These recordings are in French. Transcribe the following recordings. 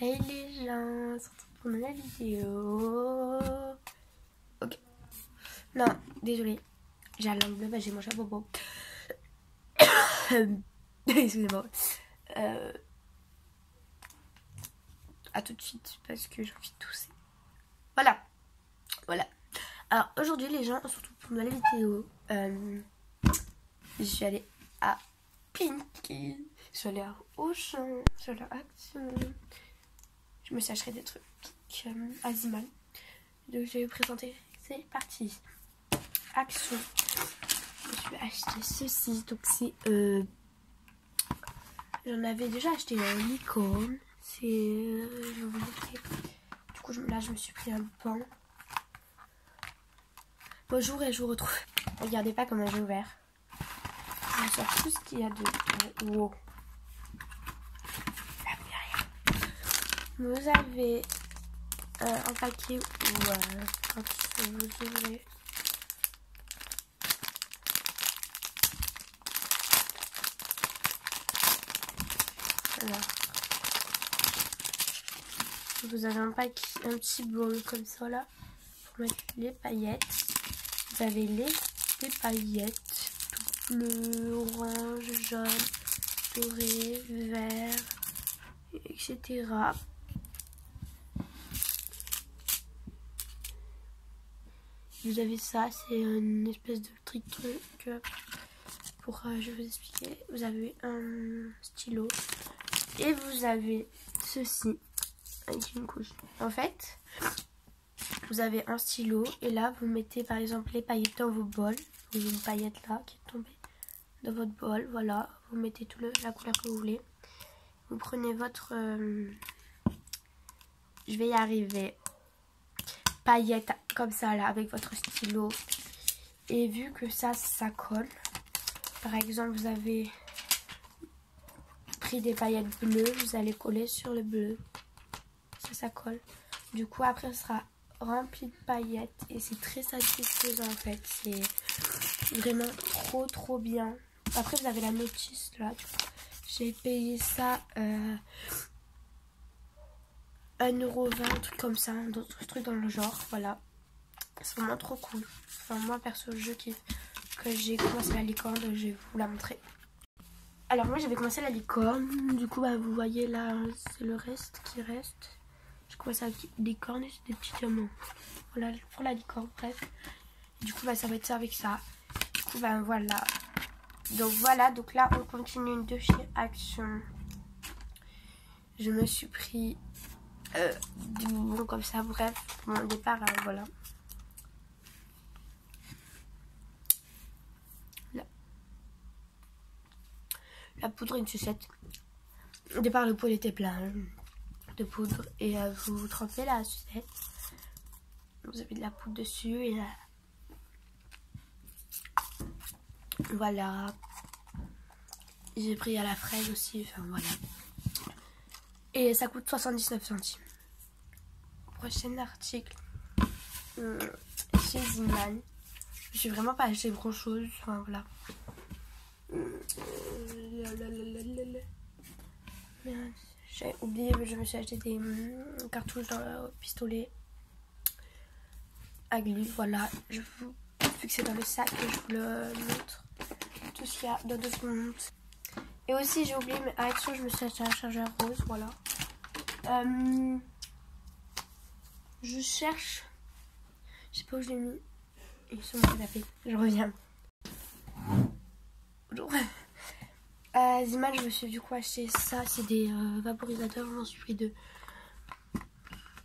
Hey les gens, on se retrouve pour une nouvelle vidéo. Ok. Non, désolé. J'ai la langue bleue, j'ai mangé un bobo. Excusez-moi. À tout de suite parce que j'ai envie de tousser. Voilà. Alors aujourd'hui les gens, on se retrouve pour une nouvelle vidéo. Je suis allée à Pinky. Je suis allée à Auchan. Je suis allée à Action. Je me suis acheté des trucs à Ziman. Donc je vais vous présenter. C'est parti. Action. Je me suis acheté ceci. Donc c'est j'en avais déjà acheté un licorne. C'est je vais vous montrer. Du coup là je me suis pris un pain. Bonjour et je vous retrouve. Regardez pas comment j'ai ouvert. Je sors tout ce qu'il y a de wow. Vous avez un paquet où quand vous ouvrez, alors, vous avez un petit bol comme ça là pour mettre les paillettes. Vous avez les paillettes tout bleu, orange, jaune, doré, vert, etc. Vous avez ça, c'est une espèce de truc pour, je vais vous expliquer. Vous avez un stylo et vous avez ceci avec une couche. En fait, vous avez un stylo et là vous mettez par exemple les paillettes dans vos bols. Vous avez une paillette là qui est tombée dans votre bol, voilà. Vous mettez la couleur que vous voulez. Vous prenez votre, je vais y arriver, paillettes comme ça là avec votre stylo. Et vu que ça colle, par exemple vous avez pris des paillettes bleues, vous allez coller sur le bleu, ça colle. Du coup après ce sera rempli de paillettes et c'est très satisfaisant en fait, c'est vraiment trop bien. Après vous avez la notice là, j'ai payé ça 1,20€, un truc comme ça, d'autres trucs dans le genre, voilà. C'est vraiment trop cool. Enfin moi perso je kiffe. Que j'ai commencé la licorne, je vais vous la montrer. Alors moi j'avais commencé la licorne, du coup bah, vous voyez là c'est le reste qui reste. J'ai commencé avec la licorne et c'est des petits diamants. Voilà pour la licorne, bref. Du coup bah ça va être ça avec ça. Du coup bah voilà. Donc là on continue de chez Action. Je me suis pris des bonbons comme ça, bref, pour mon départ, voilà. La poudre, une sucette. Au départ, le pot était plein de poudre et vous trempez la sucette. Vous avez de la poudre dessus et là, voilà. J'ai pris à la fraise aussi, enfin voilà. Et ça coûte 79 centimes. Prochain article. Chez Ziman. Je suis vraiment pas acheté grand chose, enfin voilà. J'ai oublié, je me suis acheté des cartouches dans le pistolet à glu. Voilà, je vous fixe dans le sac et je vous le montre tout ce qu'il y a dans 2 secondes. Et aussi j'ai oublié, mais à Action je me suis acheté un chargeur rose. Voilà. Je cherche, je sais pas où je l'ai mis. Ils sont mon canapé. Je reviens. Bonjour. Ziman, je me suis du coup acheté ça, c'est des vaporisateurs, j'en suis pris 2.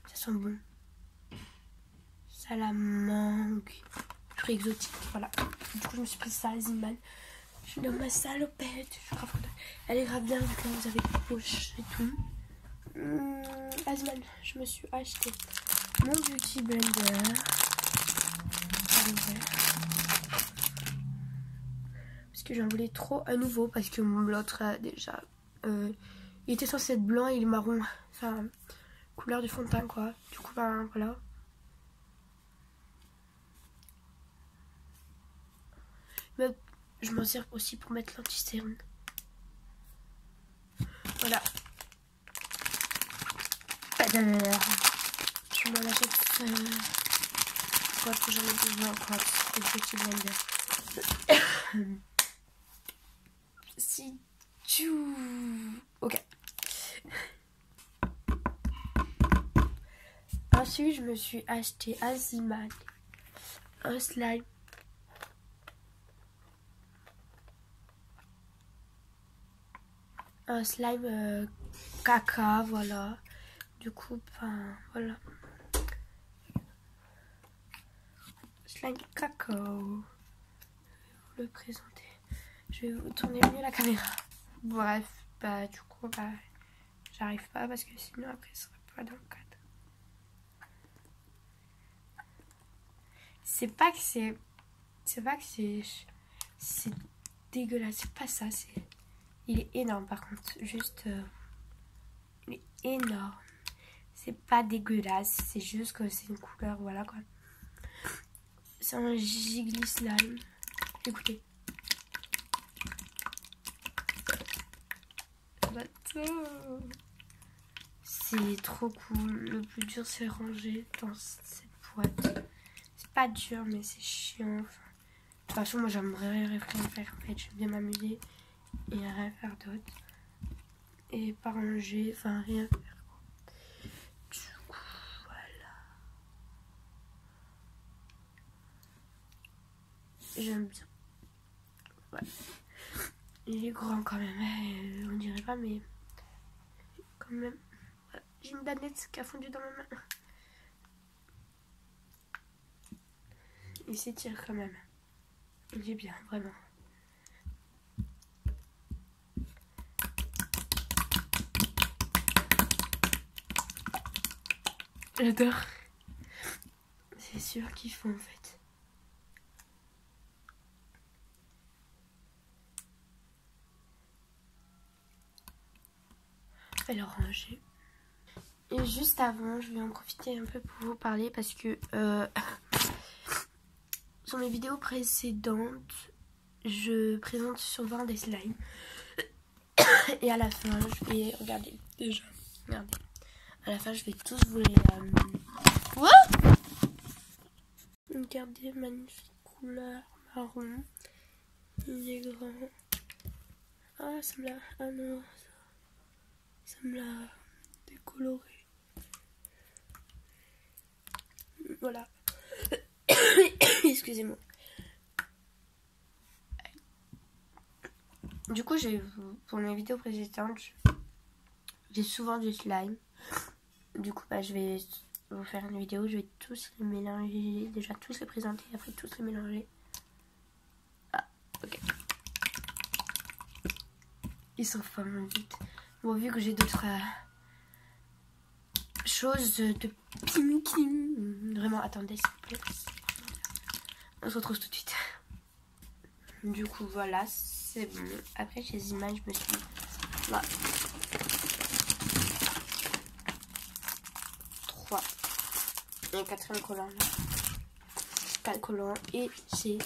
Ça sent bon. Ça la mangue. Fruits exotiques, voilà. Du coup, je me suis pris ça à Ziman. Je suis dans ma salopette. Elle est grave bien, vu que vous avez des poches et tout. À Ziman, je me suis acheté mon beauty blender. Parce que j'en voulais trop à nouveau, parce que l'autre déjà il était censé être blanc et il est marron, enfin couleur du fond de teint quoi. Du coup ben voilà. Mais je m'en sers aussi pour mettre l'anti-cerne. Voilà. Je m'en achète quand j'en ai besoin, quand c'est des petits blender. Si tu... Ok. Ensuite, je me suis acheté à Zimac un slime. Un slime caca, voilà. Du coup, ben, voilà. Slime cacao. Je vais vous le présenter. Je vais vous tourner mieux la caméra. Bref, bah du coup, bah j'arrive pas parce que sinon après ce sera pas dans le cadre. C'est pas que c'est dégueulasse, c'est pas ça, c'est... Il est énorme par contre, juste... il est énorme. C'est pas dégueulasse, c'est juste que c'est une couleur, voilà quoi. C'est un Jiggly Slime. Écoutez. Bateau. C'est trop cool. Le plus dur c'est ranger dans cette boîte. C'est pas dur mais c'est chiant. Enfin, de toute façon moi j'aimerais rien faire en fait. J'aime bien m'amuser et rien faire d'autre. Et pas ranger, enfin rien faire. Du coup voilà. J'aime bien. Ouais. Il est grand quand même, on dirait pas mais quand même. J'ai une banette qui a fondu dans ma main. Il s'étire quand même. Il est bien, vraiment. J'adore. C'est sûr qu'il faut en fait. Je vais le ranger. Et juste avant, je vais en profiter un peu pour vous parler parce que sur mes vidéos précédentes, je présente souvent des slimes. Et à la fin, je vais... Regardez, déjà. Regardez. À la fin, je vais tous vous les... What? Regardez, magnifique couleur marron. Il est grand. Ah, ça me l'a... Ah non, ça me l'a décoloré. Voilà. Excusez-moi. Du coup, pour mes vidéos précédentes, j'ai souvent du slime. Du coup, bah, je vais vous faire une vidéo. Je vais tous les mélanger. Déjà, tous les présenter. Après, tous les mélanger. Ah, ok. Ils sont vraiment vite. Bon, vu que j'ai d'autres choses de Pinky. Vraiment, attendez, s'il vous plaît. On se retrouve tout de suite. Du coup, voilà, c'est bon. Après, chez Zimac, je me suis dit, là. 3. Et un quatrième collant. 4 collants. Et c'est...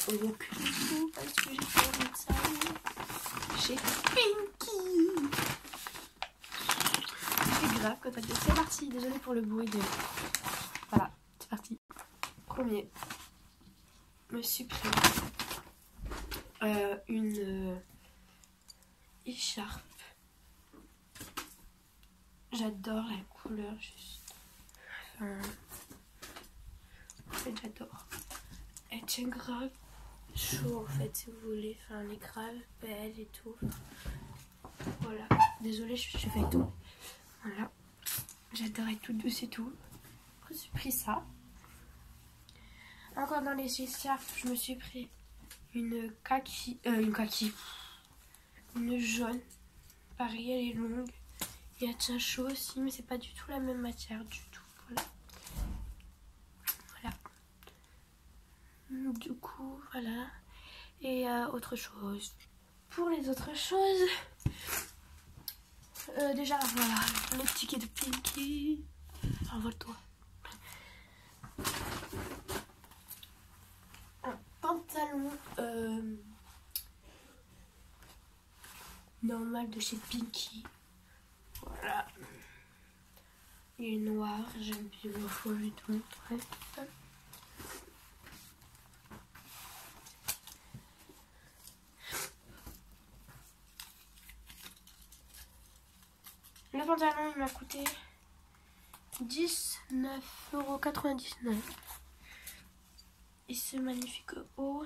Il n'y a plus du tout parce que j'ai fait un ça. Chez Pinky. C'est grave quand t'as... C'est parti. Désolée pour le bruit de... Voilà, c'est parti. Premier. Je me suis pris une écharpe. J'adore la couleur juste. Enfin, en fait j'adore. Elle tient grave chaud en fait si vous voulez. Enfin elle est grave belle et tout. Voilà. Désolée je fais tout. Voilà. J'adore être toute douce et tout. Après j'ai pris ça. Encore dans les écharpes, je me suis pris une kaki. Une jaune. Pareil elle est longue. Et elle tient chaud aussi, mais c'est pas du tout la même matière du tout. Voilà. Voilà. Du coup, voilà. Et autre chose. Pour les autres choses, déjà voilà, le ticket de Pinky. Envole-toi. Un pantalon normal de chez Pinky. Voilà. Il est noir, j'aime bien le foie et tout. Bref. Le pantalon il m'a coûté 19,99 €. Et ce magnifique haut.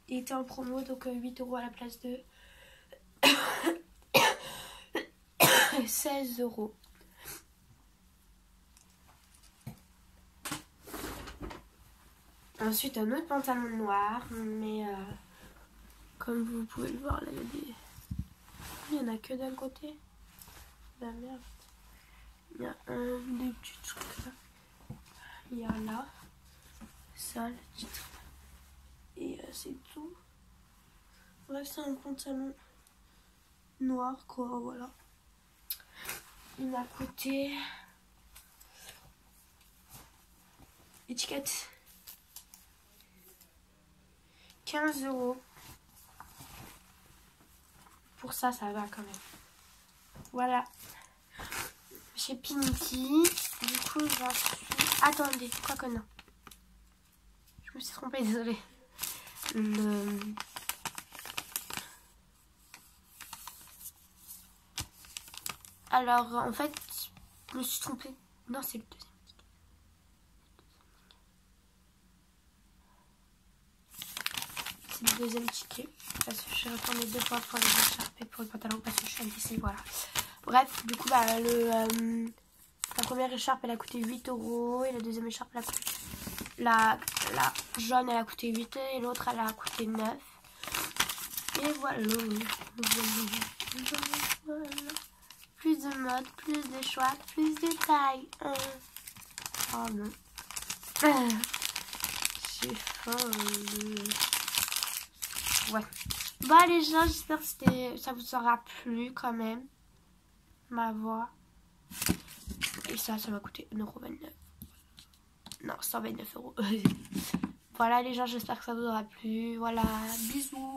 Il était en promo, donc 8 € à la place de 16 €. Ensuite, un autre pantalon noir, mais comme vous pouvez le voir, là, il n'y en a que d'un côté. La merde. Il y a des petits trucs là. Il y a là. Ça, le titre. Et c'est tout. Bref, c'est un pantalon noir, quoi, voilà. Il m'a coûté... étiquette 15 €. Pour ça, ça va quand même. Voilà. Chez Pinky. Du coup, j'en suis... Attendez, quoi que non. Je me suis trompée, désolée. Alors, en fait, je me suis trompée. Non, c'est le deuxième. C'est le deuxième ticket. Parce que je suis retournée 2 fois pour les écharpes et pour le pantalon parce que je suis indécise, voilà. Bref, du coup, bah, la première écharpe, elle a coûté 8 € et la deuxième écharpe, elle a coûté... La jaune, elle a coûté 8 € et l'autre, elle a coûté 9. Et voilà. Plus de mode, plus de choix, plus de taille. Oh non. J'ai faim. Ouais. Bah les gens, j'espère que ça vous aura plu quand même. Ma voix. Et ça m'a coûté 1,29 €. Non, 129 €. Voilà les gens, j'espère que ça vous aura plu. Voilà, bisous.